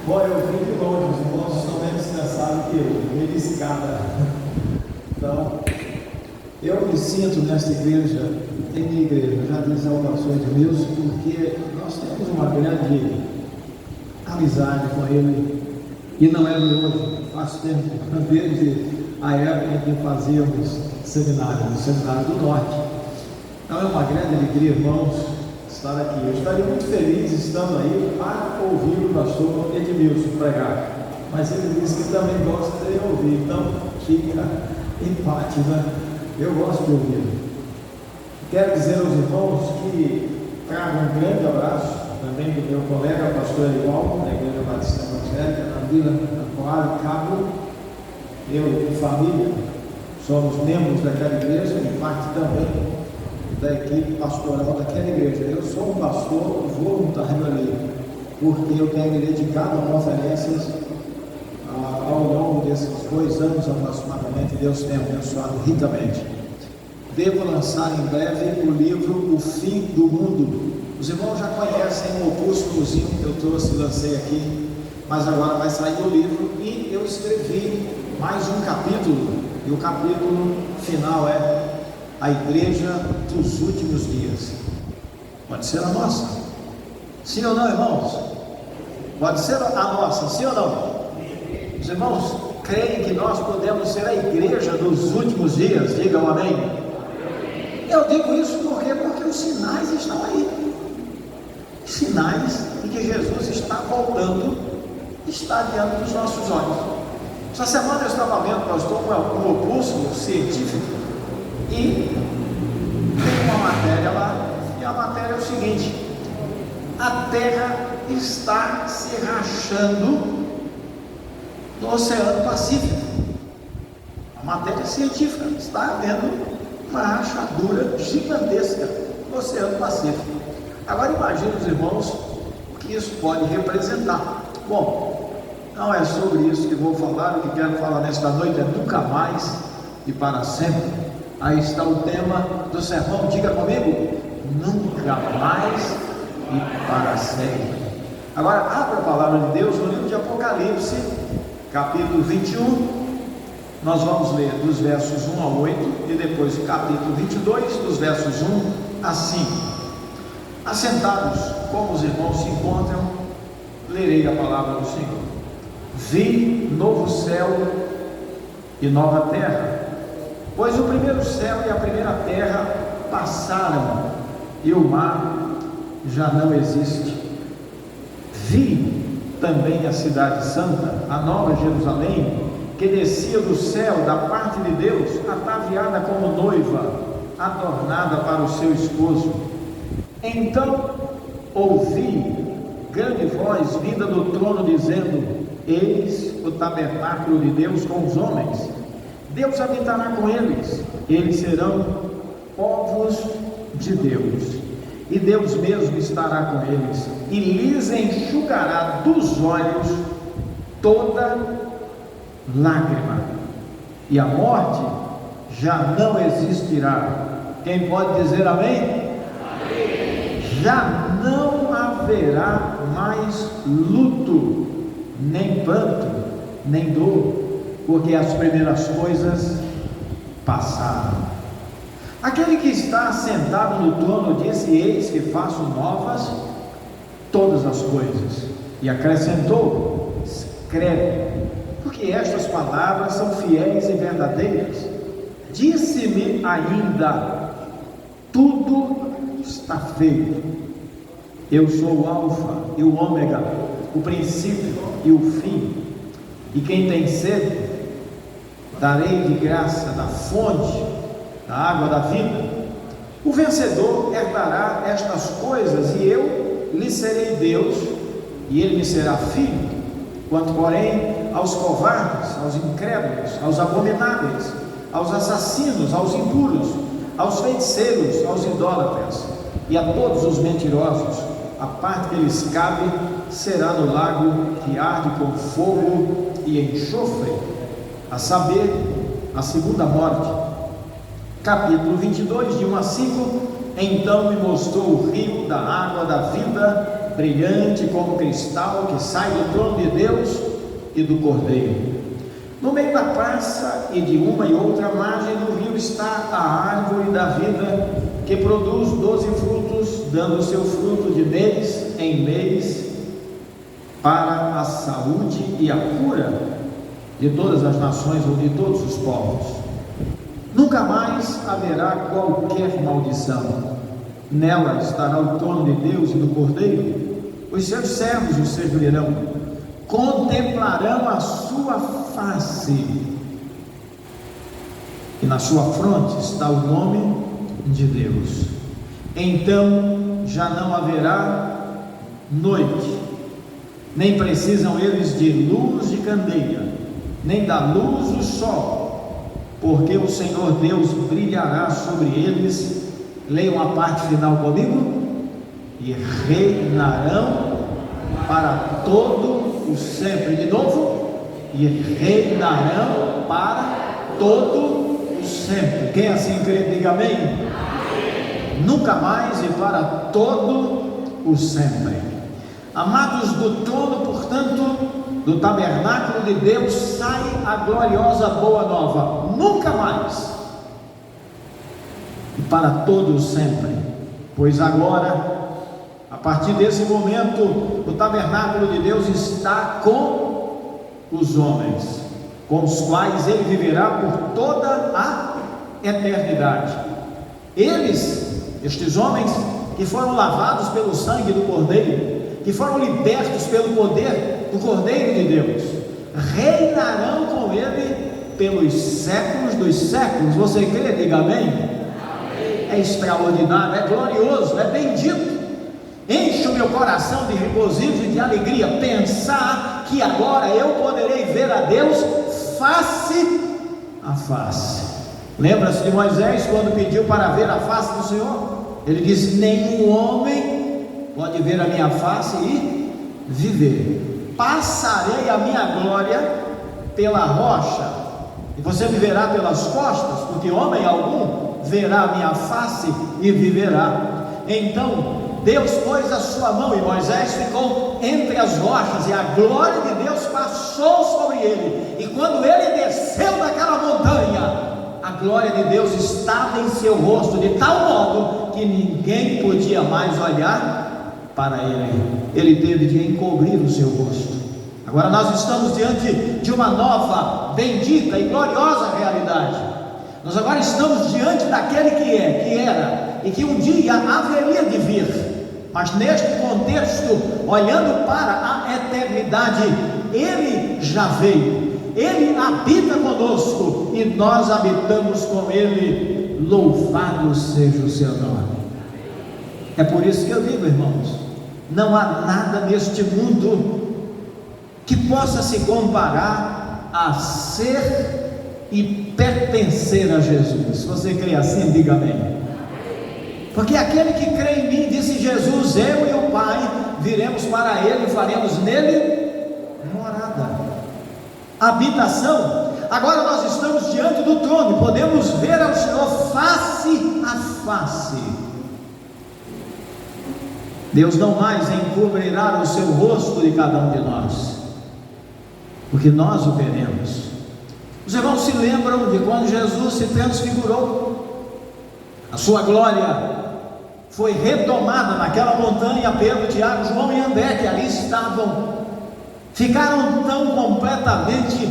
Bom, eu vim de longe, os irmãos estão bem descansados que eu, meio de escada. Então, eu me sinto nesta igreja, em minha igreja, já disse ao pastor Edmilson, porque nós temos uma grande amizade com ele, e não é de hoje, faz tempo, desde a época em que fazíamos seminário, no Seminário do Norte. Então é uma grande alegria, irmãos, estar aqui. Eu estaria muito feliz estando aí para ouvir o pastor Edmilson pregar, mas ele disse que também gosta de ouvir, então fica empate, né? Eu gosto de ouvir. Quero dizer aos irmãos que trago um grande abraço também do meu colega, pastor Elivaldo, da Igreja Batista Evangélica, na Vila Coalho Cabo. Eu e família somos membros daquela igreja e parte também da equipe pastoral daquela igreja. Eu sou um pastor voluntário ali, porque eu tenho me dedicado a conferências ao longo desses 2 anos aproximadamente. Deus tem abençoado ricamente. Devo lançar em breve o livro O Fim do Mundo. Os irmãos já conhecem o opúsculozinho que eu trouxe e lancei aqui, mas agora vai sair o livro e eu escrevi mais um capítulo, e o capítulo final é a Igreja dos Últimos Dias. Pode ser a nossa? Sim ou não, irmãos? Pode ser a nossa, sim ou não? Os irmãos creem que nós podemos ser a igreja dos últimos dias? Digam amém. Eu digo isso porque os sinais estão aí. Sinais de que Jesus está voltando, está diante dos nossos olhos. Essa semana eu estava vendo, pastor, um opúsculo científico e tem uma matéria lá, e a matéria é o seguinte: a Terra está se rachando no Oceano Pacífico. A matéria científica, está havendo uma rachadura gigantesca no Oceano Pacífico. Agora imagine, os irmãos, o que isso pode representar. Bom, não é sobre isso que vou falar. O que quero falar nesta noite é nunca mais e para sempre. Aí está o tema do sermão, diga comigo: nunca mais e para sempre. Agora abra a palavra de Deus no livro de Apocalipse, capítulo 21. Nós vamos ler dos versos 1 a 8 e depois o capítulo 22, dos versos 1 a 5. Assentados como os irmãos se encontram, lerei a palavra do Senhor. Vi novo céu e nova terra, pois o primeiro céu e a primeira terra passaram e o mar já não existe. Vi também a cidade santa, a nova Jerusalém, que descia do céu da parte de Deus, ataviada como noiva, adornada para o seu esposo. Então ouvi grande voz vinda do trono dizendo: eis o tabernáculo de Deus com os homens, Deus habitará com eles, eles serão povos de Deus, e Deus mesmo estará com eles, e lhes enxugará dos olhos toda lágrima, e a morte já não existirá. Quem pode dizer amém? Amém. Já não haverá mais luto, nem pranto, nem dor, porque as primeiras coisas passaram. Aquele que está sentado no trono disse: eis que faço novas todas as coisas, e acrescentou: escreve, porque estas palavras são fiéis e verdadeiras. Disse-me ainda: tudo está feito. Eu sou o Alfa e o Ômega, o princípio e o fim, e quem tem sede, darei de graça da fonte da água da vida. O vencedor herdará estas coisas, e eu lhe serei Deus, e ele me será filho. Quanto porém aos covardes, aos incrédulos, aos abomináveis, aos assassinos, aos impuros, aos feiticeiros, aos idólatras e a todos os mentirosos, a parte que lhes cabe será no lago que arde com fogo e enxofre, a saber, a segunda morte. Capítulo 22, de 1 a 5, Então me mostrou o rio da água da vida, brilhante como cristal, que sai do trono de Deus e do Cordeiro. No meio da praça e de uma e outra margem do rio está a árvore da vida, que produz 12 frutos, dando seu fruto de mês em mês, para a saúde e a cura de todas as nações ou de todos os povos. Nunca mais haverá qualquer maldição. Nela estará o trono de Deus e do Cordeiro. Os seus servos o servirão, contemplarão a sua face, e na sua fronte está o nome de Deus. Então já não haverá noite, nem precisam eles de luz de candeia, nem da luz do sol, porque o Senhor Deus brilhará sobre eles. Leiam a parte final comigo. E reinarão para todo o sempre. De novo. E reinarão para todo o sempre. Quem assim crê, diga amém. Amém. Nunca mais e para todo o sempre. Amados, do trono, portanto, do tabernáculo de Deus sai a gloriosa boa nova. Nunca mais e para todo o sempre. Pois agora, a partir desse momento, o tabernáculo de Deus está com os homens, com os quais ele viverá por toda a eternidade. Estes homens que foram lavados pelo sangue do Cordeiro, que foram libertos pelo poder do Cordeiro de Deus, reinarão com ele pelos séculos dos séculos. Você crê? Diga amém. É extraordinário, é glorioso, é bendito. Enche o meu coração de regozijo e de alegria pensar que agora eu poderei ver a Deus face a face. Lembra-se de Moisés quando pediu para ver a face do Senhor? Ele disse: nenhum homem pode ver a minha face e viver. Passarei a minha glória pela rocha, e você viverá pelas costas, porque homem algum verá a minha face e viverá. Então Deus pôs a sua mão e Moisés ficou entre as rochas, e a glória de Deus passou sobre ele. E quando ele desceu daquela montanha, a glória de Deus estava em seu rosto, de tal modo que ninguém podia mais olhar para ele. Ele teve de encobrir o seu rosto. Agora nós estamos diante de uma nova, bendita e gloriosa realidade. Nós agora estamos diante daquele que era e que um dia haveria de vir. Mas neste contexto, olhando para a eternidade, ele já veio, ele habita conosco e nós habitamos com ele. Louvado seja o seu nome. É por isso que eu digo, irmãos, não há nada neste mundo que possa se comparar a ser e pertencer a Jesus. Se você crê assim, diga amém. Porque aquele que crê em mim, disse Jesus, eu e o Pai viremos para ele e faremos nele morada, habitação. Agora nós estamos diante do trono, podemos ver ao Senhor face a face. Deus não mais encobrirá o seu rosto de cada um de nós, porque nós o veremos. Os irmãos se lembram de quando Jesus se transfigurou, a sua glória foi retomada naquela montanha. Pedro, Tiago, João e André, que ali estavam, ficaram tão completamente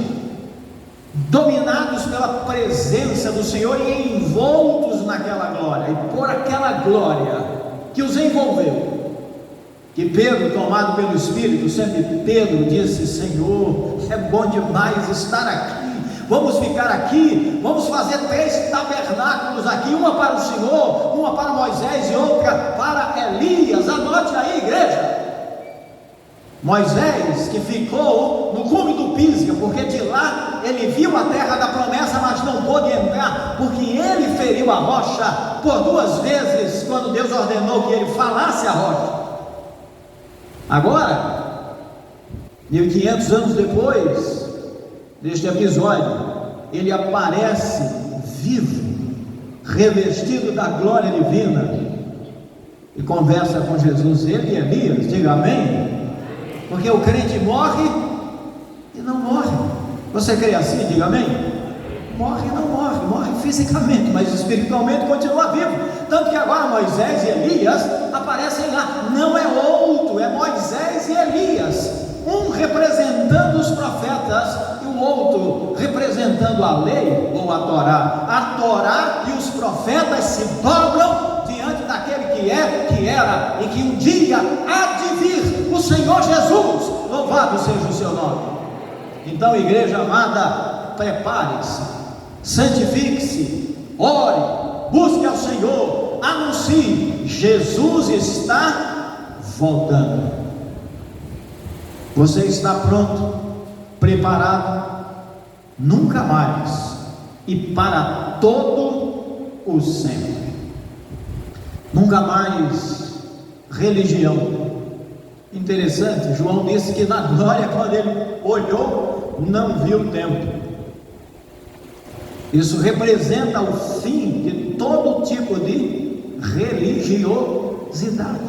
dominados pela presença do Senhor e envoltos naquela glória, e por aquela glória que os envolveu, que Pedro, tomado pelo Espírito, sempre Pedro disse: Senhor, é bom demais estar aqui. Vamos ficar aqui, vamos fazer 3 tabernáculos aqui, uma para o Senhor, uma para Moisés e outra para Elias. Anote aí, igreja. Moisés, que ficou no cume do Pisga, porque de lá ele viu a terra da promessa, mas não pôde entrar, porque ele feriu a rocha por 2 vezes, quando Deus ordenou que ele falasse a rocha. Agora, 1500 anos depois deste episódio, ele aparece vivo, revestido da glória divina, e conversa com Jesus, ele e Elias, diga amém. Porque o crente morre e não morre. Você crê assim? Diga amém. Morre e não morre, morre fisicamente, mas espiritualmente continua vivo. Tanto que agora Moisés e Elias aparecem lá. Não é outro, é Moisés e Elias, um representando os profetas e o outro representando a lei ou a Torá. A Torá e os profetas se dobram diante daquele que é, que era e que um dia há de vir, o Senhor Jesus. Louvado seja o seu nome. Então, igreja amada, prepare-se, santifique-se, ore, busque ao Senhor, anuncie: Jesus está voltando. Você está pronto, preparado? Nunca mais e para todo o sempre. Nunca mais religião. Interessante, João disse que na glória, quando ele olhou, não viu o templo. Isso representa o fim de todo tipo de religiosidade.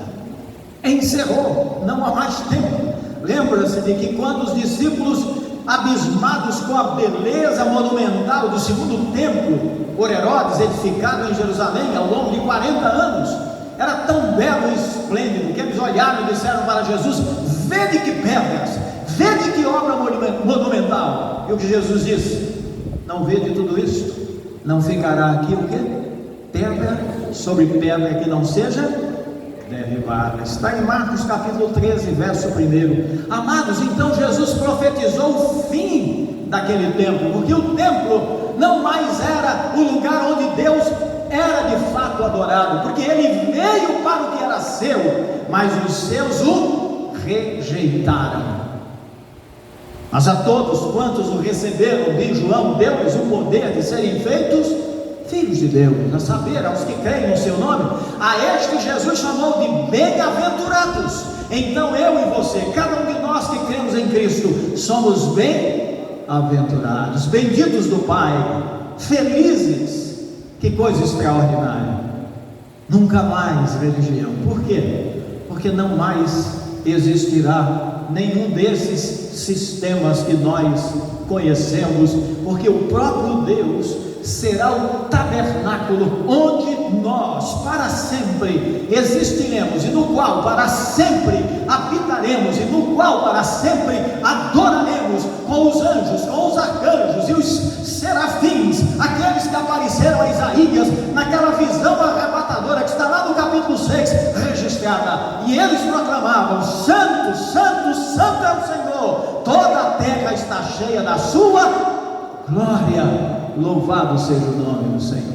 Encerrou, não há mais tempo. Lembra-se de que quando os discípulos, abismados com a beleza monumental do segundo templo por Herodes, edificado em Jerusalém ao longo de 40 anos, era tão belo e esplêndido que eles olharam e disseram para Jesus: vede que pedras, vede que obra monumental. E o que Jesus disse: não vede tudo isso? Não ficará aqui o quê? Pedra sobre pedra que não seja derribada. Está em Marcos capítulo 13, verso 1. Amados, então Jesus profetizou o fim daquele templo, porque o templo não mais era o lugar onde Deus era de fato adorado, porque ele veio para o que era seu, mas os seus o rejeitaram. Mas a todos quantos o receberam, diz João, deu-lhes o poder de serem feitos filhos de Deus, a saber, aos que creem no seu nome. A este Jesus chamou de bem-aventurados. Então eu e você, cada um de nós que cremos em Cristo, somos bem-aventurados, benditos do Pai, felizes. Que coisa extraordinária. Nunca mais religião. Por quê? Porque não mais existirá nenhum desses sistemas que nós conhecemos, porque o próprio Deus será o tabernáculo onde nós para sempre existiremos, e no qual para sempre habitaremos, e no qual para sempre adoraremos com os anjos, com os arcanjos e os serafins, aqueles que apareceram a Isaías naquela visão arrebatadora que está lá no capítulo 6 registrada, e eles proclamavam: Santo, Santo, Santo é o Senhor, toda a terra está cheia da sua glória. Louvado seja o nome do Senhor.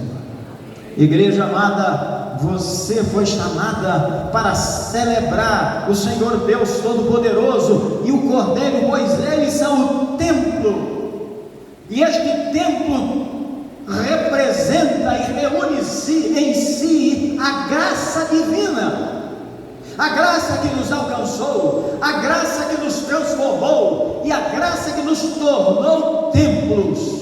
Igreja amada, você foi chamada para celebrar o Senhor Deus Todo-Poderoso e o Cordeiro, pois eles são o templo, e este templo representa e reúne em si a graça divina, a graça que nos alcançou, a graça que nos transformou e a graça que nos tornou templos.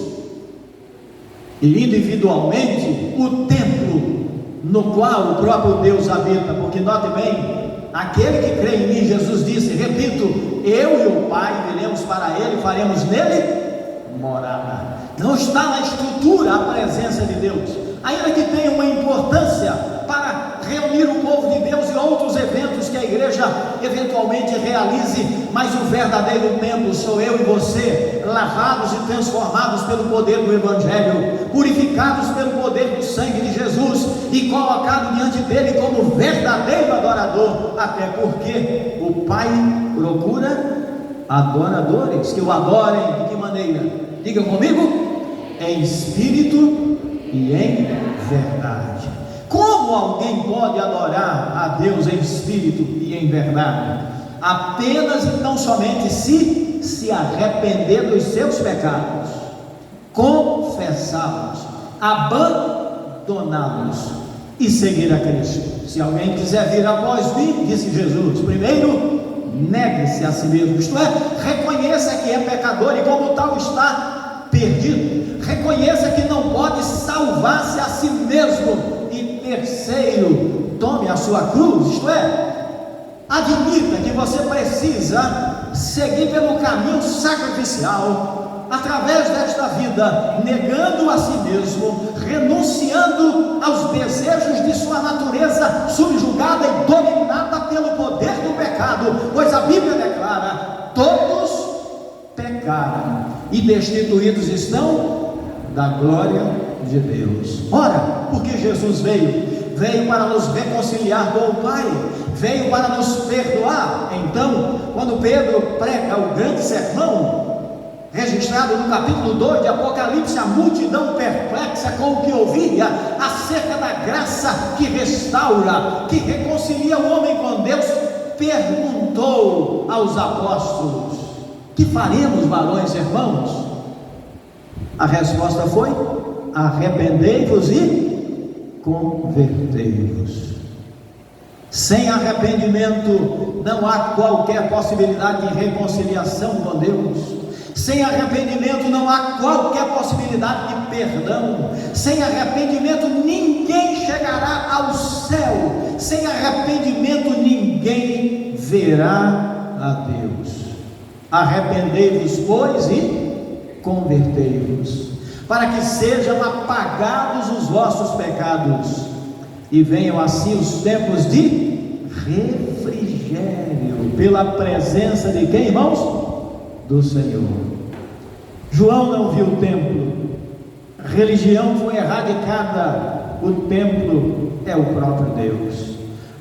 E individualmente o templo no qual o próprio Deus habita, porque note bem, aquele que crê em mim, Jesus disse, repito, eu e o Pai viremos para ele, faremos nele morada. Não está na estrutura a presença de Deus, ainda que tenha uma importância para reunir o povo de Deus e outros eventos que a igreja eventualmente realize, mas o verdadeiro templo sou eu e você, lavados e transformados pelo poder do Evangelho, purificados pelo poder do sangue de Jesus e colocados diante dele como verdadeiro adorador, até porque o Pai procura adoradores que o adorem. De que maneira? Diga comigo: em espírito e em verdade. Como alguém pode adorar a Deus em espírito e em verdade? Apenas e tão somente se arrepender dos seus pecados, confessá-los, abandoná-los e seguir a Cristo. Se alguém quiser vir após mim, disse Jesus, primeiro negue-se a si mesmo, isto é, reconheça que é pecador e como tal está perdido, reconheça que não pode salvar-se a si mesmo, e terceiro, tome a sua cruz, isto é, admita que você precisa seguir pelo caminho sacrificial, através desta vida, negando a si mesmo, renunciando aos desejos de sua natureza subjugada e dominada pelo poder do pecado, pois a Bíblia declara: todos pecaram e destituídos estão da glória de Deus. Ora, porque Jesus veio para nos reconciliar com o Pai, veio para nos perdoar. Então, quando Pedro prega o grande sermão, registrado no capítulo 2 de Apocalipse, a multidão perplexa com o que ouvia acerca da graça que restaura, que reconcilia o homem com Deus, perguntou aos apóstolos: que faremos, varões irmãos? A resposta foi: arrependei-vos e convertei-vos. Sem arrependimento não há qualquer possibilidade de reconciliação com Deus. Sem arrependimento não há qualquer possibilidade de perdão. Sem arrependimento ninguém chegará ao céu. Sem arrependimento ninguém verá a Deus. Arrependei-vos, pois, e convertei-vos, para que sejam apagados os vossos pecados, e venham assim os tempos de refrigério, pela presença de quem, irmãos? Do Senhor. João não viu o templo, a religião foi erradicada, o templo é o próprio Deus.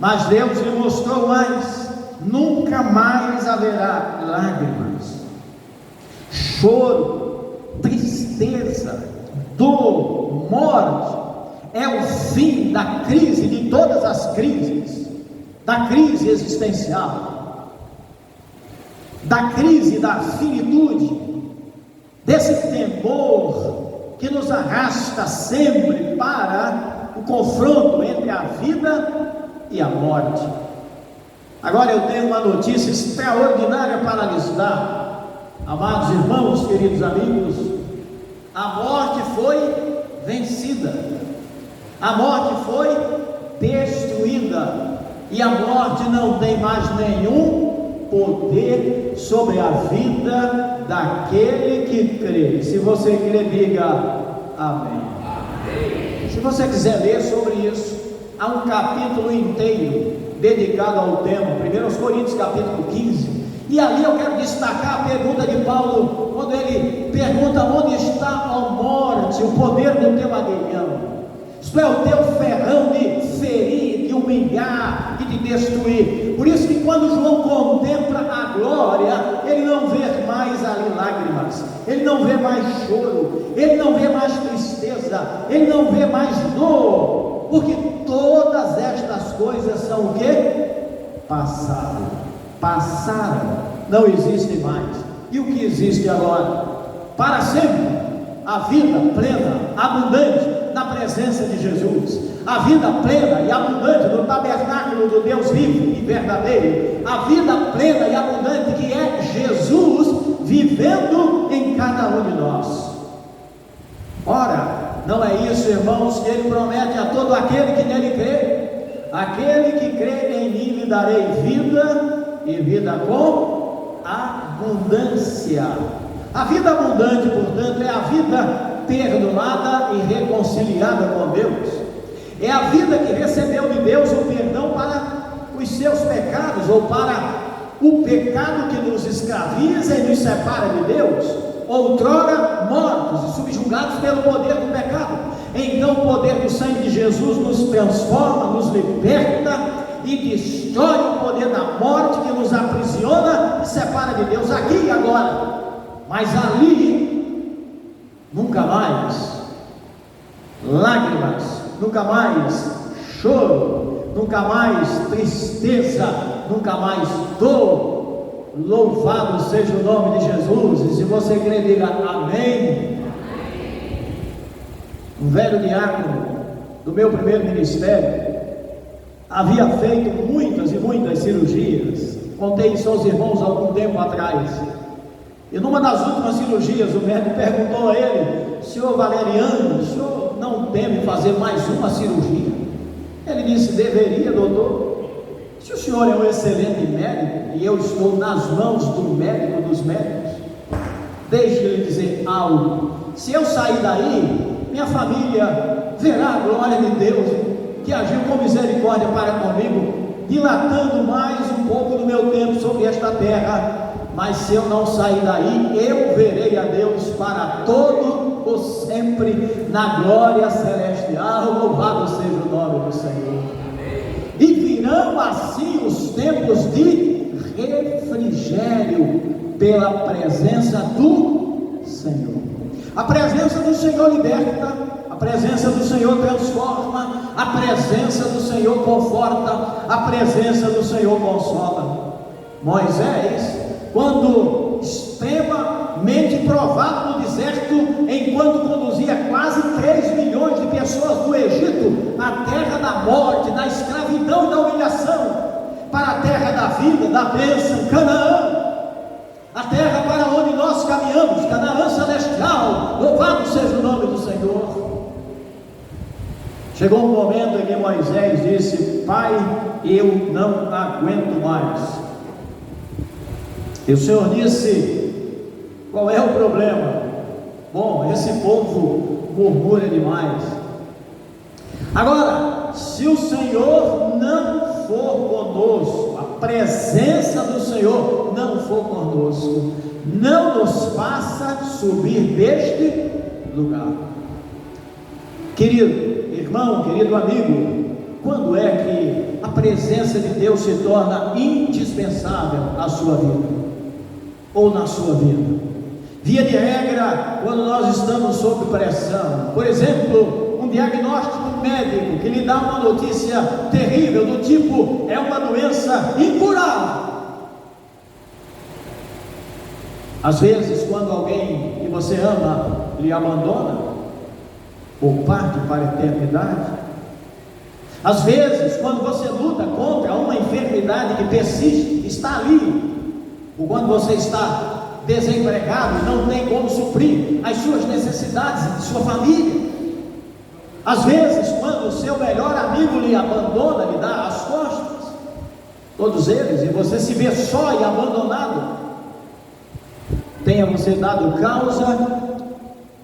Mas Deus lhe mostrou mais: nunca mais haverá lágrimas, choro, tristeza, dor, morte. É o fim da crise, de todas as crises, da crise existencial, da crise da finitude, desse temor que nos arrasta sempre para o confronto entre a vida e a morte. Agora eu tenho uma notícia extraordinária para lhes dar, amados irmãos, queridos amigos: a morte foi vencida, a morte foi destruída, e a morte não tem mais nenhum poder sobre a vida daquele que crê. Se você crê, diga amém. Amém. Se você quiser ler sobre isso, há um capítulo inteiro dedicado ao tema, 1 Coríntios capítulo 15, e ali eu quero destacar a pergunta de Paulo, quando ele pergunta: onde está, ó morte, o poder do teu aguilhão? Isto é, o teu ferrão de ferir, de humilhar e de destruir. Por isso que quando João contempla a glória, ele não vê mais ali lágrimas, ele não vê mais choro, ele não vê mais tristeza, ele não vê mais dor, porque todas estas coisas são o que? Passaram, não existem mais. E o que existe agora? Para sempre, a vida plena, abundante na presença de Jesus, a vida plena e abundante no tabernáculo do Deus vivo e verdadeiro, a vida plena e abundante que é Jesus vivendo em cada um de nós. Ora, não é isso, irmãos, que ele promete a todo aquele que nele crê? Aquele que crê em mim lhe darei vida, e vida com abundância. A vida abundante, portanto, é a vida perdoada e reconciliada com Deus. É a vida que recebeu de Deus o perdão para os seus pecados, ou para o pecado que nos escraviza e nos separa de Deus, outrora mortos e subjugados pelo poder do pecado. Então o poder do sangue de Jesus nos transforma, nos liberta e destrói o poder da morte que nos aprisiona e separa de Deus aqui e agora. Mas ali, nunca mais lágrimas, nunca mais choro, nunca mais tristeza, nunca mais dor. Louvado seja o nome de Jesus. E se você crê, diga amém. Um velho diácono do meu primeiro ministério havia feito muitas e muitas cirurgias. Contei isso aos irmãos há algum tempo atrás. E numa das últimas cirurgias, o médico perguntou a ele: senhor Valeriano, o senhor não teme fazer mais uma cirurgia? Ele disse: deveria, doutor. Se o senhor é um excelente médico e eu estou nas mãos do médico dos médicos, deixe ele dizer algo. Se eu sair daí, minha família verá a glória de Deus, que agiu com misericórdia para comigo, dilatando mais um pouco do meu tempo sobre esta terra. Mas se eu não sair daí, eu verei a Deus para todo o sempre na glória celestial. Louvado seja o nome do Senhor. E virão assim os tempos de refrigério pela presença do Senhor. A presença do Senhor liberta, a presença do Senhor transforma, a presença do Senhor conforta, a presença do Senhor consola. Moisés, quando extremamente provado no deserto, enquanto conduzia quase 3 milhões de pessoas do Egito, a terra da morte, da escravidão e da humilhação, para a terra da vida, da bênção, Canaã, a terra para onde nós caminhamos, Canaã celestial. Louvado seja o nome do Senhor. Chegou um momento em que Moisés disse: Pai, eu não aguento mais. E o Senhor disse: qual é o problema? Bom, esse povo murmura demais. Agora, se o Senhor não for conosco, a presença do Senhor não for conosco, não nos faça subir deste lugar. Querido irmão, querido amigo, quando é que a presença de Deus se torna indispensável à sua vida? Ou na sua vida? Via de regra, quando nós estamos sob pressão, por exemplo, um diagnóstico médico que lhe dá uma notícia terrível, do tipo: é uma doença incurável. Às vezes, quando alguém que você ama lhe abandona, ou parte para a eternidade. Às vezes, quando você luta contra uma enfermidade que persiste, está ali, ou quando você está desempregado, não tem como suprir as suas necessidades de sua família. Às vezes, quando o seu melhor amigo lhe abandona, lhe dá as costas, todos eles, e você se vê só e abandonado, tenha você dado causa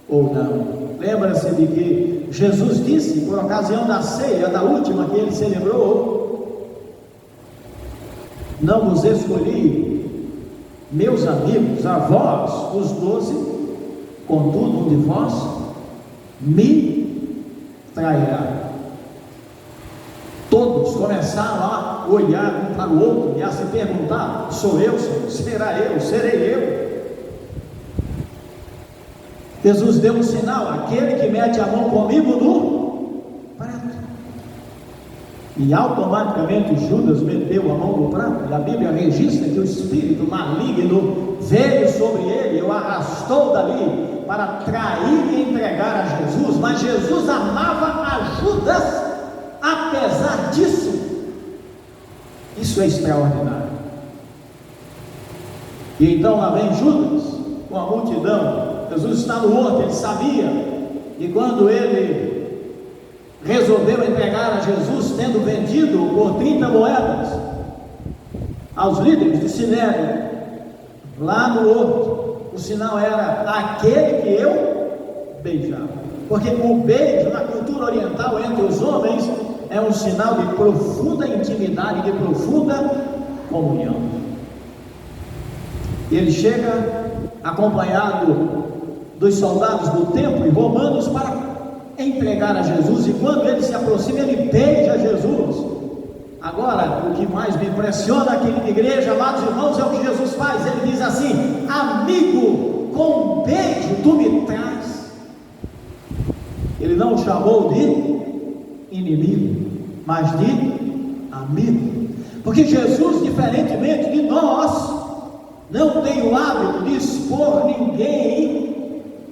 ou não. Lembra-se de que Jesus disse, por ocasião da ceia, da última que ele celebrou: não vos escolhi, meus amigos, a vós, os 12, contudo um de vós me trairá. Todos começaram a olhar um para o outro e a se perguntar: sou eu, Senhor? Será eu? Serei eu? Jesus deu um sinal: aquele que mete a mão comigo no prato. E automaticamente Judas meteu a mão no prato. E a Bíblia registra que o espírito maligno veio sobre ele e o arrastou dali para trair e entregar a Jesus. Mas Jesus amava a Judas apesar disso. Isso é extraordinário. E então lá vem Judas com a multidão. Jesus está no horto, ele sabia. E quando ele resolveu entregar a Jesus, tendo vendido por 30 moedas aos líderes do sinédrio, lá no horto, o sinal era: aquele que eu beijava. Porque o beijo na cultura oriental entre os homens é um sinal de profunda intimidade, de profunda comunhão. Ele chega acompanhado dos soldados do templo e romanos para entregar a Jesus, e quando ele se aproxima, ele beija Jesus. Agora, o que mais me impressiona aqui na igreja, amados irmãos, é o que Jesus faz. Ele diz assim: amigo, com um beijo tu me traz. Ele não o chamou de inimigo, mas de amigo, porque Jesus, diferentemente de nós, não tem o hábito de expor ninguém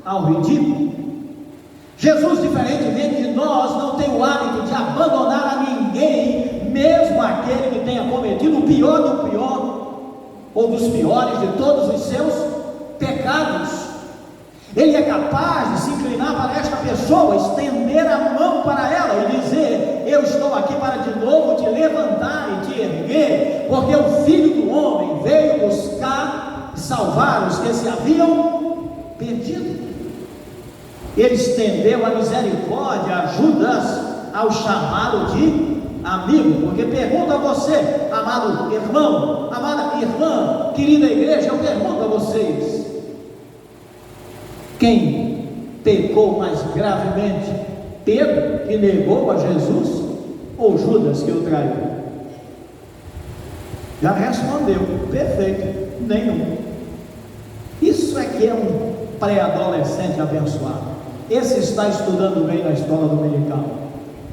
ao ridículo. Jesus, diferentemente de nós, não tem o hábito de abandonar a ninguém, mesmo aquele que tenha cometido o pior do pior, ou dos piores de todos os seus pecados. Ele é capaz de se inclinar para esta pessoa, estender a mão para ela e dizer: eu estou aqui para de novo te levantar e te erguer, porque o Filho do Homem veio buscar e salvar os que se haviam perdido. Ele estendeu a misericórdia a Judas ao chamá-lo de amigo, porque pergunto a você, amado irmão, amada irmã, querida igreja, eu pergunto a vocês: quem pecou mais gravemente? Pedro, que negou a Jesus, ou Judas, que o traiu? Já respondeu, perfeito, nenhum. Isso é que é um pré-adolescente abençoado. Esse está estudando bem na escola dominical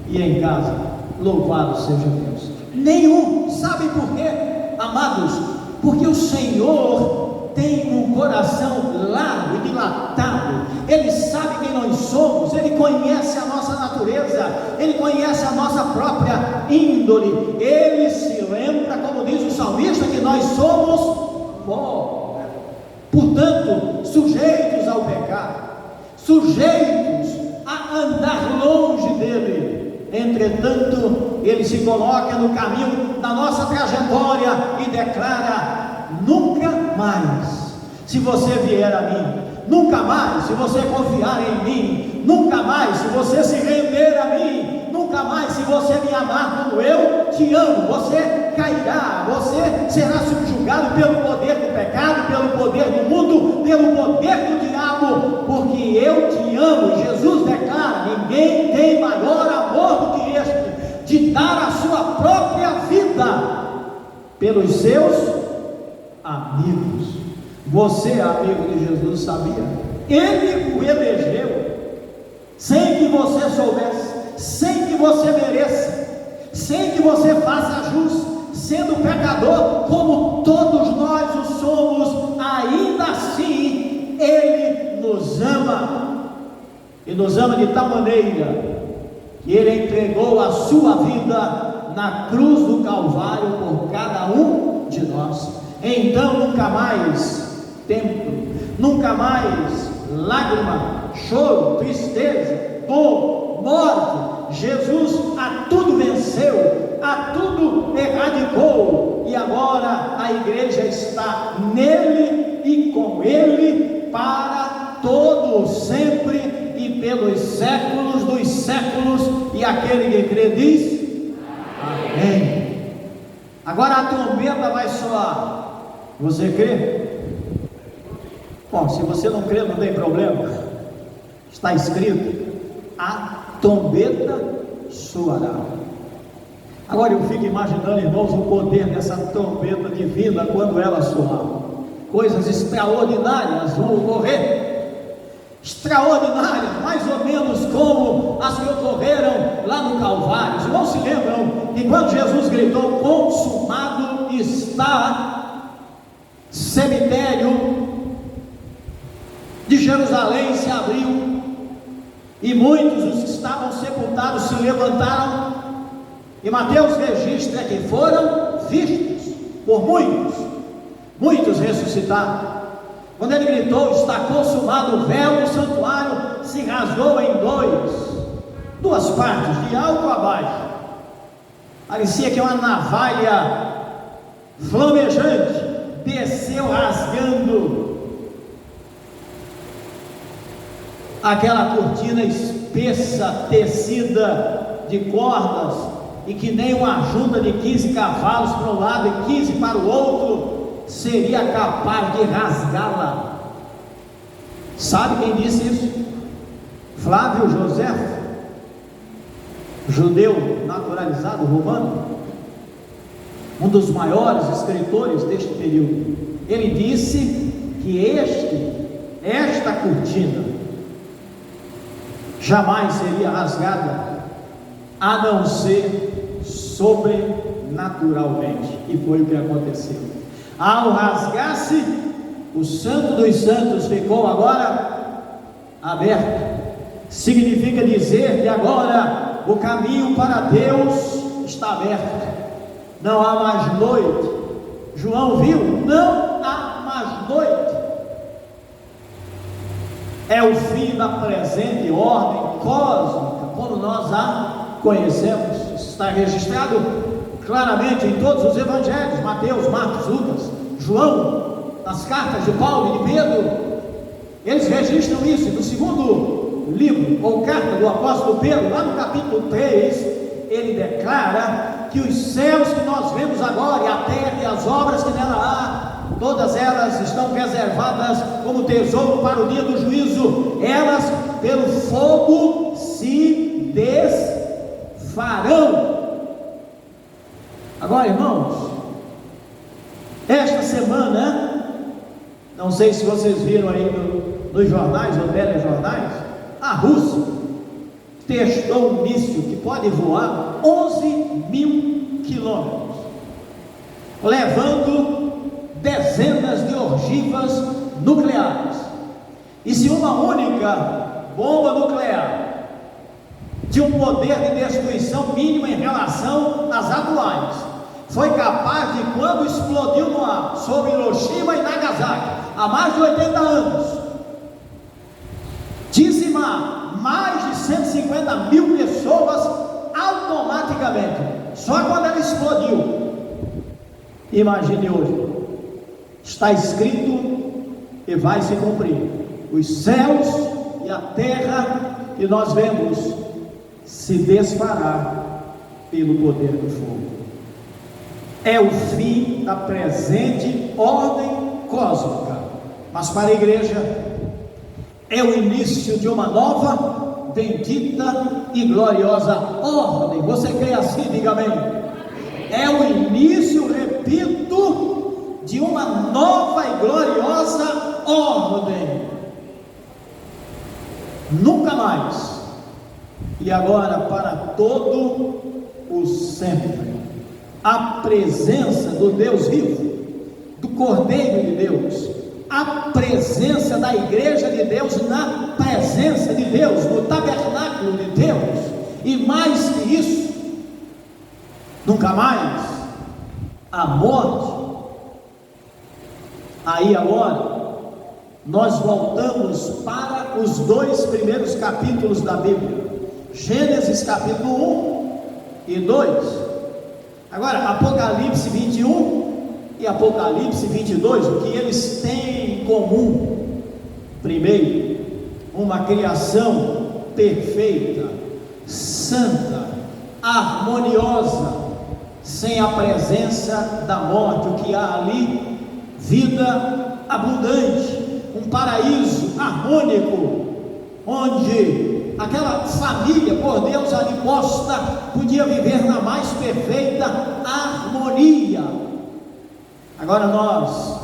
e em casa, louvado seja Deus. Nenhum. Sabe por quê, amados? Porque o Senhor tem um coração largo e dilatado. Ele sabe quem nós somos, Ele conhece a nossa natureza, Ele conhece a nossa própria índole. Ele se lembra, como diz o salmista, que nós somos pó, portanto sujeitos ao pecado, sujeitos a andar longe dele. Entretanto, ele se coloca no caminho da nossa trajetória e declara: nunca mais, se você vier a mim, nunca mais, se você confiar em mim, nunca mais, se você se render a mim, nunca mais, se você me amar como eu te amo. Você cairá, você será subjugado pelo poder do pecado, pelo poder do mundo, pelo poder do diabo, porque eu te amo. E Jesus declara: ninguém tem maior amor do que este, de dar a sua própria vida pelos seus amigos. Você, amigo de Jesus, sabia? Ele o elegeu sem que você soubesse, sem que você mereça, sem que você faça jus, sendo pecador como todos nós o somos. Ainda assim Ele nos ama, e nos ama de tal maneira que Ele entregou a sua vida na cruz do Calvário por cada um de nós. Então nunca mais tempo, nunca mais lágrima, choro, tristeza, dor, morte. Jesus a tudo venceu, a tudo erradicou, e agora a igreja está nele e com ele para todo sempre e pelos séculos dos séculos. E aquele que crê diz amém. Agora a trombeta vai soar. Você crê? Bom, se você não crê, não tem problema. Está escrito: a trombeta soará. Agora eu fico imaginando, irmãos, o poder dessa trombeta divina quando ela soar. Coisas extraordinárias vão ocorrer. Extraordinárias, mais ou menos como as que ocorreram lá no Calvário. Os irmãos se lembram que quando Jesus gritou: consumado está, cemitério de Jerusalém se abriu, e muitos dos que estavam sepultados se levantaram, e Mateus registra que foram vistos por muitos, muitos ressuscitaram. Quando ele gritou: está consumado, o véu do santuário se rasgou em duas partes, de alto a baixo. Parecia que uma navalha flamejante desceu rasgando aquela cortina espessa, tecida de cordas, e que nem uma junta de 15 cavalos para um lado e 15 para o outro seria capaz de rasgá-la. Sabe quem disse isso? Flávio José, judeu naturalizado romano, um dos maiores escritores deste período. Ele disse que esta cortina jamais seria rasgada, a não ser sobrenaturalmente, e foi o que aconteceu. Ao rasgar-se, o Santo dos Santos ficou agora aberto. Significa dizer que agora o caminho para Deus está aberto. Não há mais noite. João viu, não há mais noite. É o fim da presente ordem cósmica, como nós a conhecemos. está registrado claramente em todos os evangelhos, Mateus, Marcos, Lucas, João, nas cartas de Paulo e de Pedro, eles registram isso. No segundo livro, ou carta do apóstolo Pedro, lá no capítulo 3, ele declara que os céus que nós vemos agora, e a terra e as obras que nela há, todas elas estão reservadas como tesouro para o dia do juízo. Elas pelo fogo se desfarão. Agora, irmãos, esta semana, não sei se vocês viram aí nos jornais ou telejornais, a Rússia testou um míssil que pode voar 11.000 quilômetros, levando dezenas de ogivas nucleares. E se uma única bomba nuclear de um poder de destruição mínimo em relação às atuais foi capaz de, quando explodiu no ar sobre Hiroshima e Nagasaki há mais de 80 anos, dizimar mais de 150.000 pessoas automaticamente, só quando ela explodiu. Imagine hoje, está escrito e vai se cumprir: os céus e a terra que nós vemos se desfará pelo poder do fogo. É o fim da presente ordem cósmica, mas para a igreja é o início de uma nova, bendita e gloriosa ordem. Você crê assim? Diga amém. É o início, repito, de uma nova e gloriosa ordem. Nunca mais, e agora para todo o sempre, a presença do Deus vivo, do Cordeiro de Deus, a presença da igreja de Deus, na presença de Deus, no tabernáculo de Deus. E mais que isso, nunca mais a morte. Aí agora nós voltamos para os dois primeiros capítulos da Bíblia, Gênesis capítulo 1 e 2. Agora, Apocalipse 21 e Apocalipse 22, o que eles têm em comum? Primeiro, uma criação perfeita, santa, harmoniosa, sem a presença da morte. O que há ali? Vida abundante, um paraíso harmônico, onde aquela família por Deus ali posta podia viver na mais perfeita harmonia. Agora nós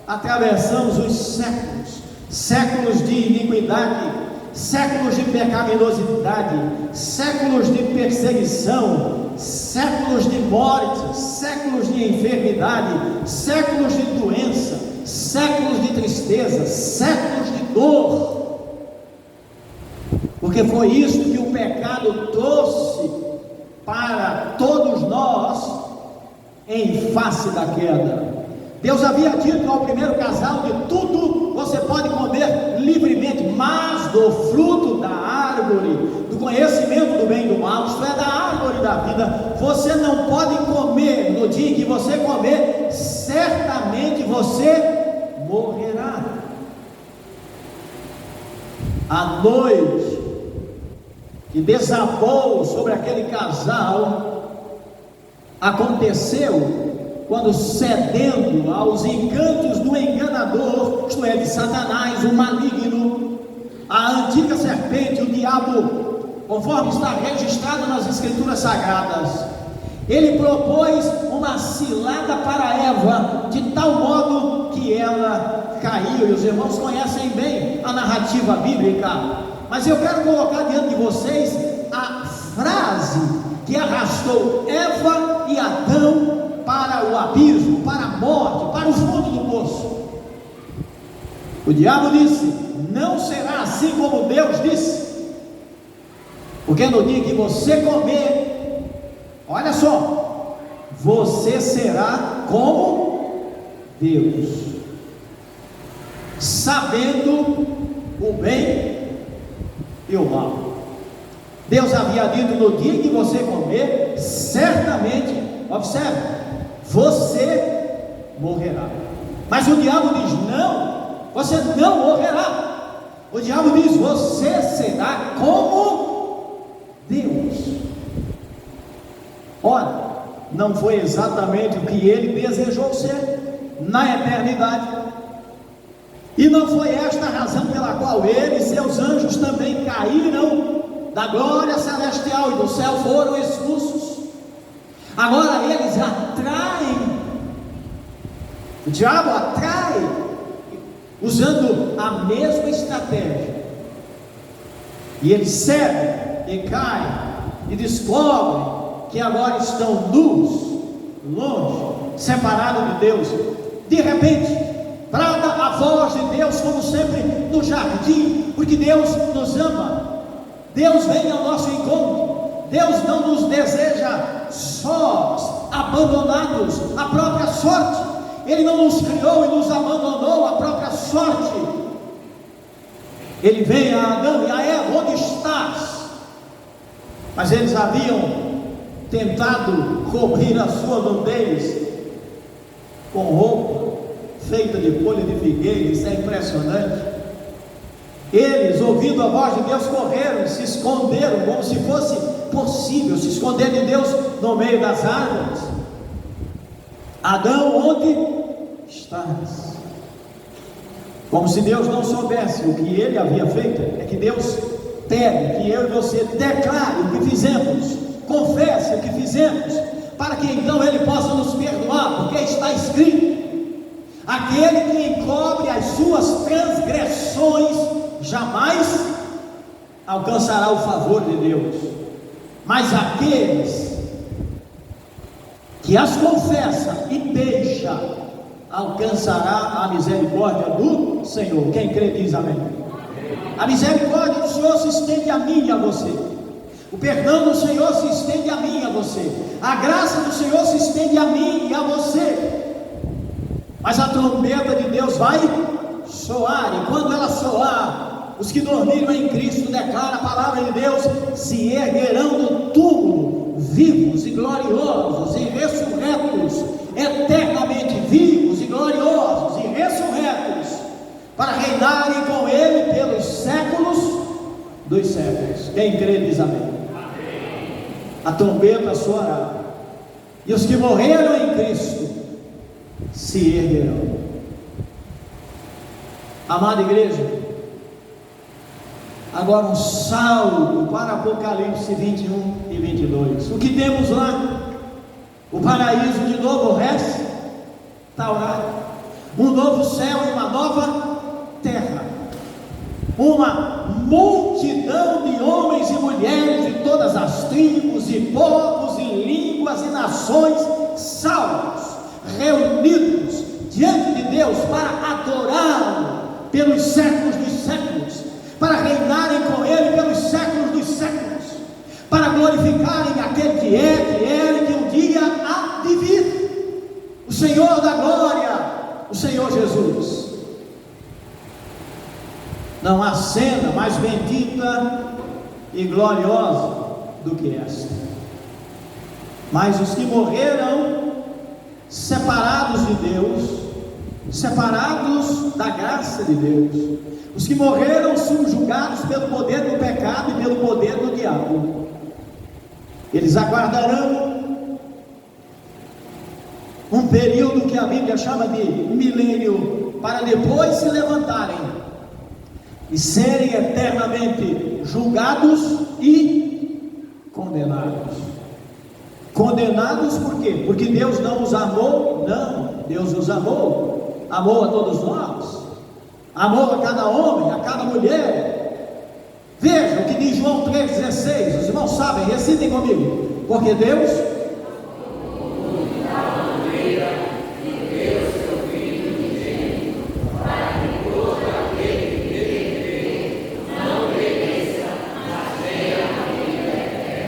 atravessamos os séculos, séculos de iniquidade, séculos de pecaminosidade, séculos de perseguição, séculos de morte, séculos de enfermidade, séculos de doença, séculos de tristeza, séculos de dor, porque foi isso que o pecado trouxe para todos nós em face da queda. Deus havia dito ao primeiro casal: de tudo você pode comer livremente, mas do fruto da árvore do conhecimento do bem e do mal, isto é, da árvore da vida, você não pode comer. No dia em que você comer, certamente você morrerá. A noite que desabou sobre aquele casal aconteceu quando, cedendo aos encantos do enganador, isto é, de Satanás, o maligno, a antiga serpente, o diabo, conforme está registrado nas escrituras sagradas, ele propôs uma cilada para Eva, de tal modo que ela caiu. E os irmãos conhecem bem a narrativa bíblica, mas eu quero colocar diante de vocês a frase que arrastou Eva e Adão para o abismo, para a morte, para o fundo do poço. O diabo disse: não será assim como Deus disse, porque no dia que você comer, olha só, você será como Deus, sabendo o bem e o mal. Deus havia dito: no dia que você comer, certamente, observe, você morrerá. Mas o diabo diz: não, você não morrerá. O diabo diz: você será como Deus. Ora, não foi exatamente o que ele desejou ser na eternidade, e não foi esta a razão pela qual ele e seus anjos também caíram da glória celestial e do céu, foram expulsos. Agora eles atraem, o diabo atrai, usando a mesma estratégia, e eles cedem e caem e descobrem que agora estão nus, longe, separados de Deus. De repente, brada a voz de Deus, como sempre no jardim, porque Deus nos ama. Deus vem ao nosso encontro. Deus não nos deseja sós, abandonados à própria sorte. Ele não nos criou e nos abandonou à própria sorte. Ele vem a Adão e a Eva: onde estás? Mas eles haviam tentado cobrir a sua nudez com roupa feita de folha de figueira. Isso é impressionante. Eles, ouvindo a voz de Deus, correram e se esconderam, como se fosse possível se esconder de Deus no meio das árvores. Adão, onde estás? Como se Deus não soubesse o que ele havia feito. É que Deus pede que eu e você declare o que fizemos, confesse o que fizemos, para que então ele possa nos perdoar, porque está escrito: aquele que encobre as suas transgressões jamais alcançará o favor de Deus, mas aqueles que as confessa e deixa, alcançará a misericórdia do Senhor. Quem crê diz amém. A misericórdia do Senhor se estende a mim e a você. O perdão do Senhor se estende a mim e a você. A graça do Senhor se estende a mim e a você. Mas a trombeta de Deus vai soar, e quando ela soar, os que dormiram em Cristo, declara a palavra de Deus, se erguerão do túmulo, vivos e gloriosos e ressurretos, eternamente vivos e gloriosos e ressurretos, para reinarem com Ele pelos séculos dos séculos. Quem crê diz amém. A trombeta soará, e os que morreram em Cristo se erguerão. Amada igreja, agora um salto para Apocalipse 21 e 22. O que temos lá? O paraíso de novo restaurado, um novo céu e uma nova terra, uma multidão de homens e mulheres de todas as tribos e povos e línguas e nações salvos, reunidos diante de Deus para adorá-lo pelos séculos dos séculos, para reinarem com Ele pelos séculos dos séculos, para glorificarem aquele que é, que era e que um dia há de vir, o Senhor da glória, o Senhor Jesus. Não há cena mais bendita e gloriosa do que esta. Mas os que morreram separados de Deus, separados da graça de Deus, os que morreram subjugados pelo poder do pecado e pelo poder do diabo, eles aguardarão um período que a Bíblia chama de milênio, para depois se levantarem e serem eternamente julgados e condenados. Condenados por quê? Porque Deus não os amou? Não, Deus os amou, amou a todos nós, amou a cada homem, a cada mulher. Veja o que diz João 3,16, os irmãos sabem, recitem comigo: porque Deus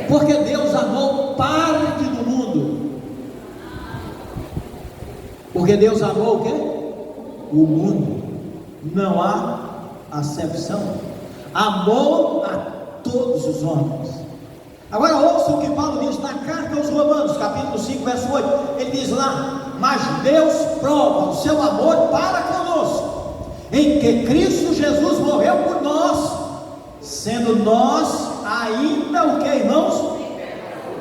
porque Deus amou parte do mundo. Porque Deus amou o quê? O mundo. Não há acepção. Amou a todos os homens. Agora ouça o que Paulo diz na carta aos Romanos, capítulo 5, verso 8. Ele diz lá: mas Deus prova o seu amor para conosco, em que Cristo Jesus morreu por nós, sendo nós ainda o que, irmãos?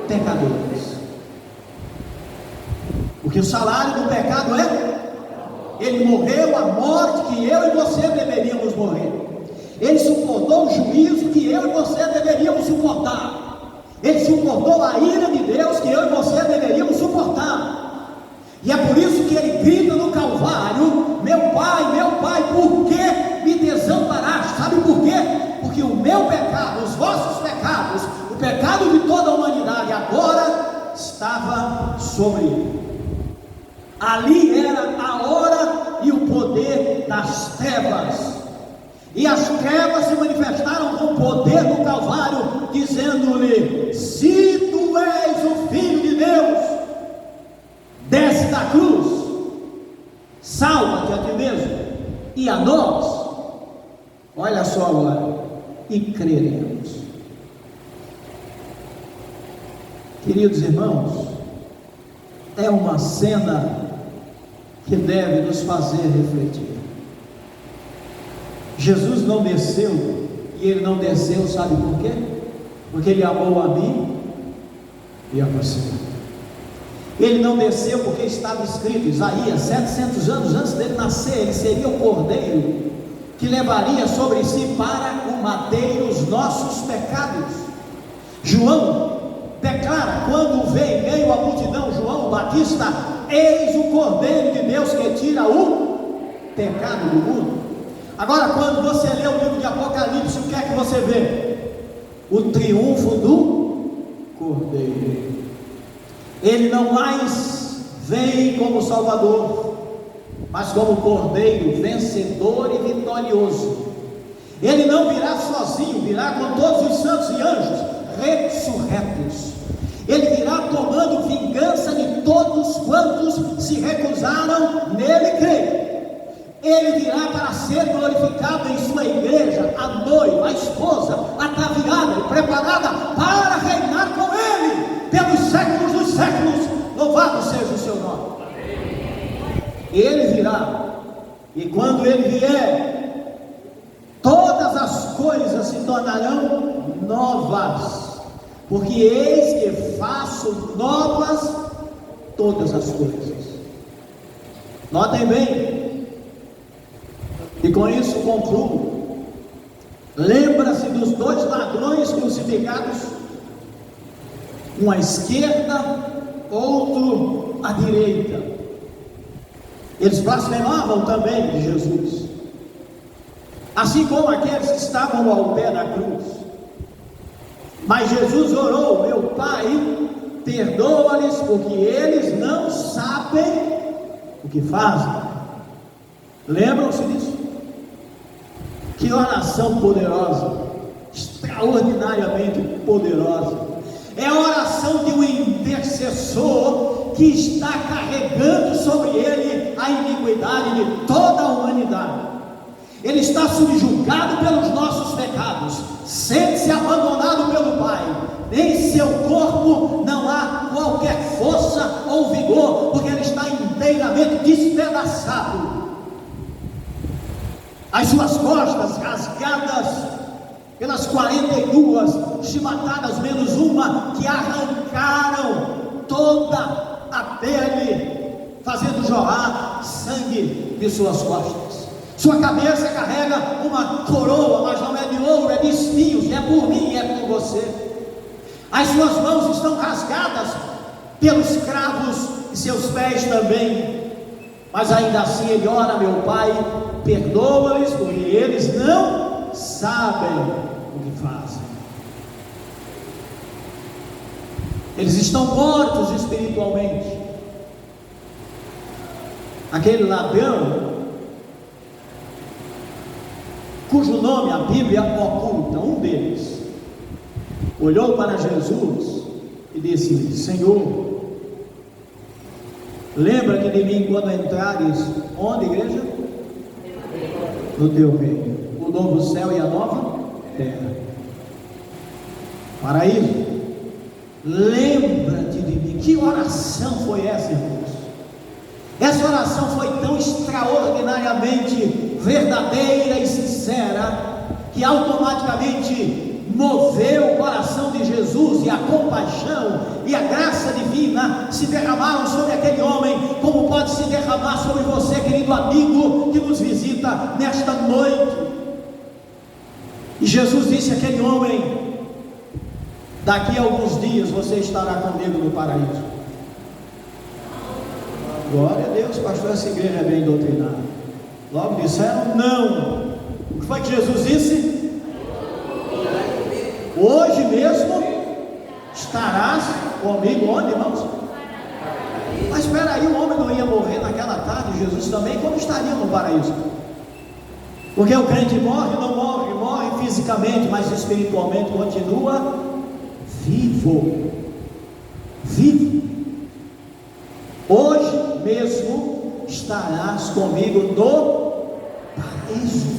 Pecadores. Porque o salário do pecado é? Ele morreu a morte que eu e você deveríamos morrer. Ele suportou o juízo que eu e você deveríamos suportar. Ele suportou a ira de Deus que eu e você deveríamos suportar. E é por isso que ele grita no Calvário: meu Pai, por que me desamparaste? Sabe por quê? Porque o meu pecado, os vossos pecados, o pecado de toda a humanidade agora estava sobre ele. Ali era a hora e o poder das trevas. E as trevas se manifestaram com o poder do Calvário, dizendo-lhe: se tu és o Filho de Deus, desce da cruz, salva-te a ti mesmo e a nós. Olha só agora, e creremos. Queridos irmãos, é uma cena que deve nos fazer refletir. Jesus não desceu, e ele não desceu, sabe por quê? Porque ele amou a mim e a você. Ele não desceu porque estava escrito, Isaías, 700 anos antes dele nascer, ele seria o cordeiro que levaria sobre si para combater os nossos pecados. João declara, quando vê em meio à multidão, João Batista: eis o cordeiro de Deus que tira o pecado do mundo. Agora, quando você lê o livro de Apocalipse, o que é que você vê? O triunfo do cordeiro. Ele não mais vem como Salvador, mas como cordeiro vencedor e vitorioso. Ele não virá sozinho, virá com todos os santos e anjos ressurretos. Ele virá tomando vingança de todos quantos se recusaram nele crer. Ele virá para ser glorificado em sua igreja, a noiva, a esposa, ataviada e preparada para reinar com ele pelos séculos dos séculos. Louvado seja o seu nome. Ele virá, e quando ele vier, todas as coisas se tornarão novas, porque eis que faço novas todas as coisas. Notem bem, e com isso concluo. Lembra-se dos dois ladrões crucificados, um à esquerda, outro à direita. Eles blasfemavam também de Jesus, assim como aqueles que estavam ao pé da cruz. Mas Jesus orou: meu Pai, perdoa-lhes, porque eles não sabem o que fazem. Lembram-se disso? Que oração poderosa, extraordinariamente poderosa. É a oração de um intercessor que está carregando sobre ele a iniquidade de toda a humanidade. Ele está subjugado pelos nossos pecados, sente-se abandonado pelo Pai. Em seu corpo não há qualquer força ou vigor, porque ele está inteiramente despedaçado. As suas costas rasgadas pelas 42 chibatadas menos uma, que arrancaram toda a pele, fazendo jorrar sangue de suas costas. Sua cabeça carrega uma coroa, mas não é de ouro, é de espinhos, e é por mim e é por você. As suas mãos estão rasgadas pelos cravos e seus pés também, mas ainda assim ele ora: meu Pai, perdoa-lhes, porque eles não sabem o que fazem. Eles estão mortos espiritualmente. Aquele ladrão, cujo nome a Bíblia oculta, um deles, olhou para Jesus e disse: Senhor, lembra-te de mim quando entrares, onde, igreja? No teu reino, o novo céu e a nova terra. Para isso, lembra-te de mim. Que oração foi essa, irmãos? Essa oração foi tão extraordinariamente verdadeira e sincera, que automaticamente moveu o coração de Jesus, e a compaixão e a graça divina se derramaram sobre aquele homem, como pode se derramar sobre você, querido amigo, que nos visita nesta noite. E Jesus disse àquele homem: daqui a alguns dias você estará comigo no paraíso. Glória a Deus, pastor, essa igreja é bem doutrinada. Logo disseram não. O que foi que Jesus disse? Hoje mesmo estarás comigo onde, irmãos? Mas espera aí, o homem não ia morrer naquela tarde, Jesus também, como estaria no paraíso? Porque o crente morre, não morre, morre fisicamente, mas espiritualmente continua vivo. Vivo. Hoje mesmo estarás comigo no paraíso.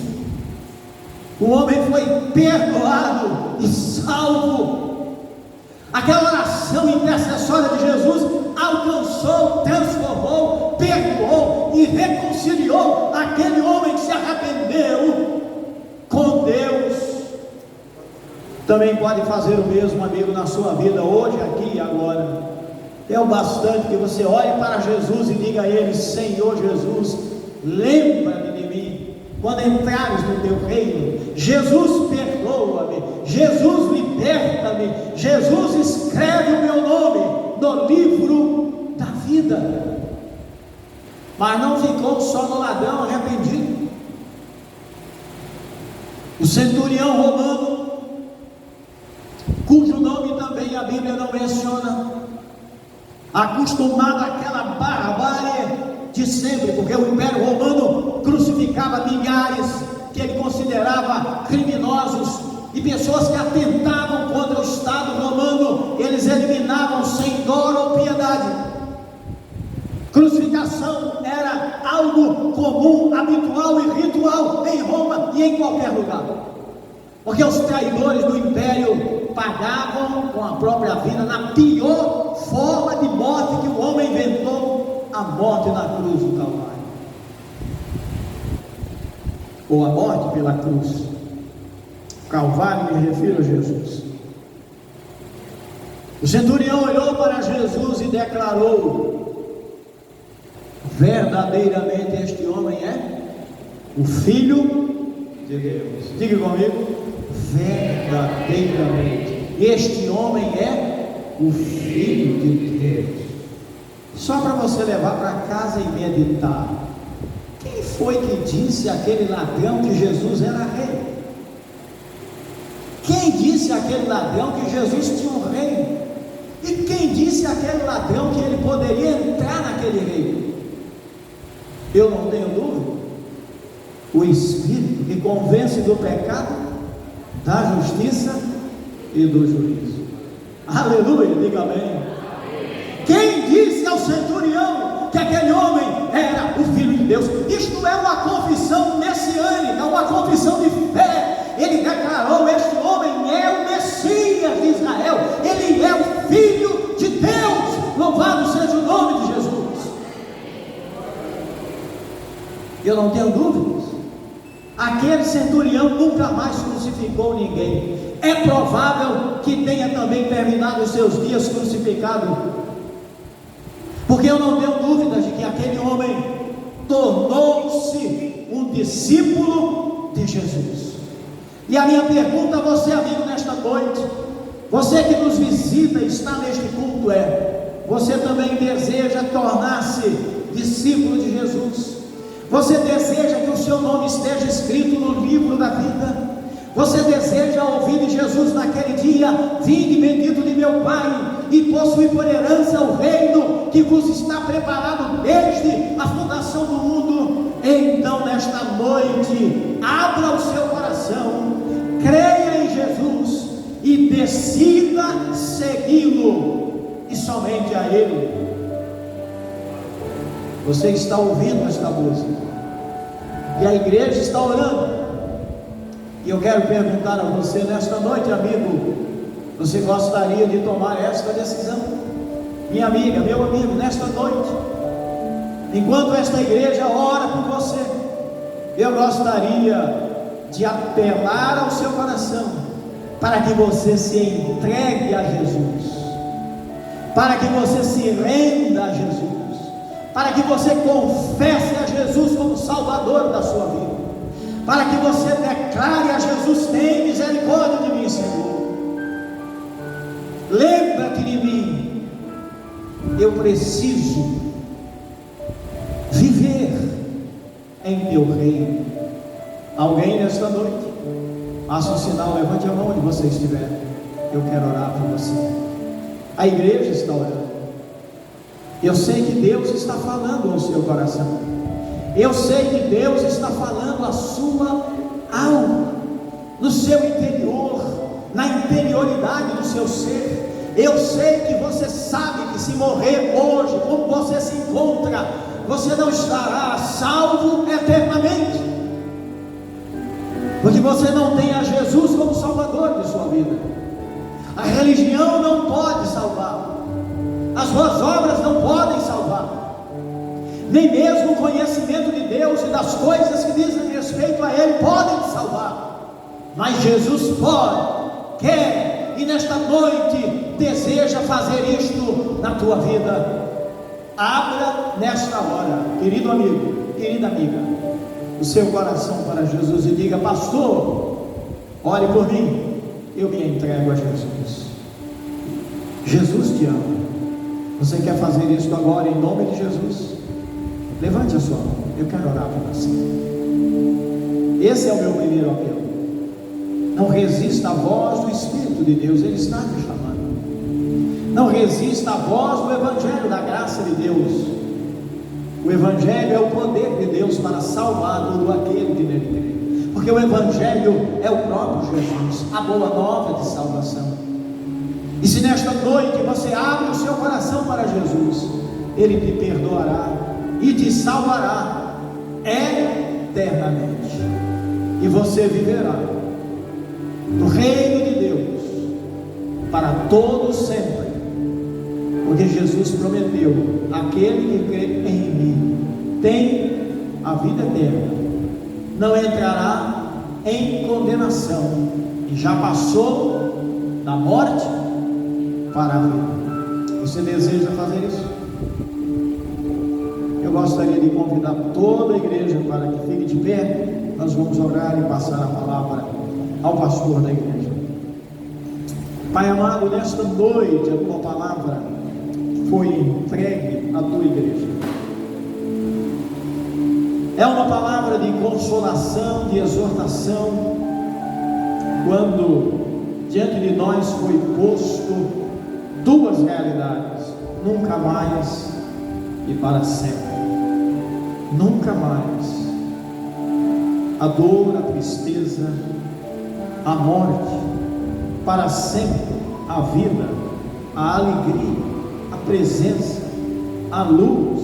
O homem foi perdoado e salvo. Aquela oração intercessória de Jesus alcançou, transformou, perdoou e reconciliou aquele homem que se arrependeu com Deus. Também pode fazer o mesmo, amigo, na sua vida, hoje, aqui e agora. É o bastante que você olhe para Jesus e diga a Ele: Senhor Jesus, lembra-me de mim quando entrares no teu reino. Jesus, perdoa-me. Jesus, liberta-me. Jesus, escreve o meu nome no livro da vida. Mas não ficou só no ladrão arrependido. O centurião romano, cujo nome também a Bíblia não menciona, acostumado àquela barbárie de sempre, porque o Império Romano crucificava milhares que ele considerava criminosos, e pessoas que atentavam contra o Estado romano, eles eliminavam sem dor ou piedade. Crucificação era algo comum, habitual e ritual em Roma e em qualquer lugar, porque os traidores do Império pagavam com a própria vida na pior forma de morte que o homem inventou: a morte na cruz do Calvário, ou a morte pela cruz. Calvário, me refiro a Jesus. O centurião olhou para Jesus e declarou: verdadeiramente este homem é o Filho de Deus. Diga comigo: verdadeiramente este homem é o Filho de Deus. Só para você levar para casa e meditar: quem foi que disse àquele ladrão que Jesus era rei? Quem disse àquele ladrão que Jesus tinha um reino? E quem disse àquele ladrão que ele poderia entrar naquele reino? Eu não tenho dúvida. O Espírito que convence do pecado, da justiça e do juízo. Aleluia, diga amém. Quem disse ao centurião que aquele homem era o Filho de Deus? Isto é uma confissão messiânica, uma confissão de fé. Ele declarou: este homem é o Messias de Israel, ele é o Filho de Deus. Louvado seja o nome de Jesus. Eu não tenho dúvidas. Aquele centurião nunca mais crucificou ninguém. É provável que tenha também terminado os seus dias crucificado, porque eu não tenho dúvidas de que aquele homem tornou-se um discípulo de Jesus. E a minha pergunta a você, amigo, nesta noite, você que nos visita e está neste culto, é: você também deseja tornar-se discípulo de Jesus? Você deseja que o seu nome esteja escrito no livro da vida? Você deseja ouvir de Jesus naquele dia: vinde bendito de meu Pai, e possuir por herança o reino que vos está preparado desde a fundação do mundo? Então, nesta noite, abra o seu coração, creia em Jesus e decida segui-lo, e somente a Ele. Você está ouvindo esta música, e a igreja está orando, e eu quero perguntar a você nesta noite, amigo: você gostaria de tomar esta decisão? Minha amiga, meu amigo, nesta noite, enquanto esta igreja ora por você, eu gostaria de apelar ao seu coração para que você se entregue a Jesus, para que você se renda a Jesus, para que você confesse a Jesus como Salvador da sua vida, para que você declare a Jesus: tem misericórdia de mim, Senhor, lembra-te de mim, eu preciso viver em teu reino. Alguém nesta noite, faça um sinal, levante a mão onde você estiver, eu quero orar por você. A igreja está orando, eu sei que Deus está falando ao seu coração, eu sei que Deus está falando à sua alma, no seu interior, na interioridade do seu ser. Eu sei que você sabe que se morrer hoje, como você se encontra, você não estará salvo eternamente, porque você não tem a Jesus como Salvador de sua vida. A religião não pode salvar, as suas obras não podem salvar, nem mesmo o conhecimento de Deus e das coisas que dizem respeito a Ele podem te salvar, mas Jesus pode, quer e nesta noite deseja fazer isto na tua vida. Abra nesta hora, querido amigo, querida amiga, o seu coração para Jesus e diga: pastor, ore por mim, eu me entrego a Jesus. Jesus te ama. Você quer fazer isso agora em nome de Jesus? Levante a sua mão, eu quero orar por você. Esse é o meu primeiro apelo. Não resista à voz do Espírito de Deus, Ele está te chamando. Não resista à voz do Evangelho da graça de Deus. O Evangelho é o poder de Deus para salvar todo aquele que nele crê, porque o Evangelho é o próprio Jesus, a boa nova de salvação. E se nesta noite você abre o seu coração para Jesus, Ele te perdoará e te salvará eternamente, e você viverá no reino de Deus para todos sempre, porque Jesus prometeu: aquele que crê em mim tem a vida eterna, não entrará em condenação, e já passou da morte para a vida. Você deseja fazer isso? Eu gostaria de convidar toda a igreja para que fique de pé. Nós vamos orar e passar a palavra ao pastor da igreja. Pai amado, nesta noite a tua palavra foi entregue à tua igreja. É uma palavra de consolação, de exortação, quando diante de nós foi posto duas realidades: nunca mais e para sempre. Nunca mais. A dor, a tristeza, a morte, para sempre a vida, a alegria, a presença, a luz,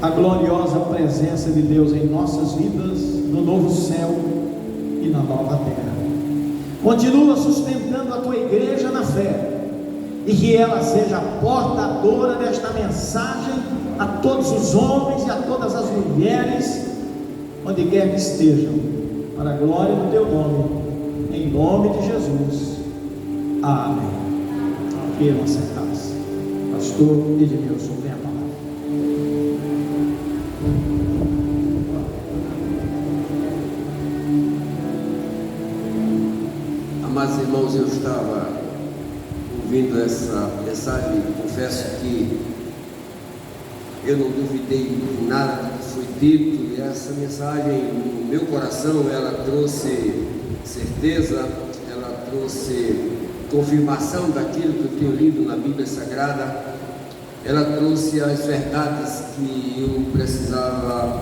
a gloriosa presença de Deus em nossas vidas, no novo céu e na nova terra. Continua sustentando a tua igreja na fé, e que ela seja portadora desta mensagem a todos os homens e a todas as mulheres, onde quer que estejam, para a glória do teu nome, em nome de Jesus. Amém. Aqui nossa casa. Pastor Edmilson, vem a palavra. Amados irmãos, eu estava ouvindo essa mensagem e confesso que eu não duvidei de nada do que foi dito, e essa mensagem no meu coração, ela trouxe certeza, ela trouxe confirmação daquilo que eu tenho lido na Bíblia Sagrada, ela trouxe as verdades que eu precisava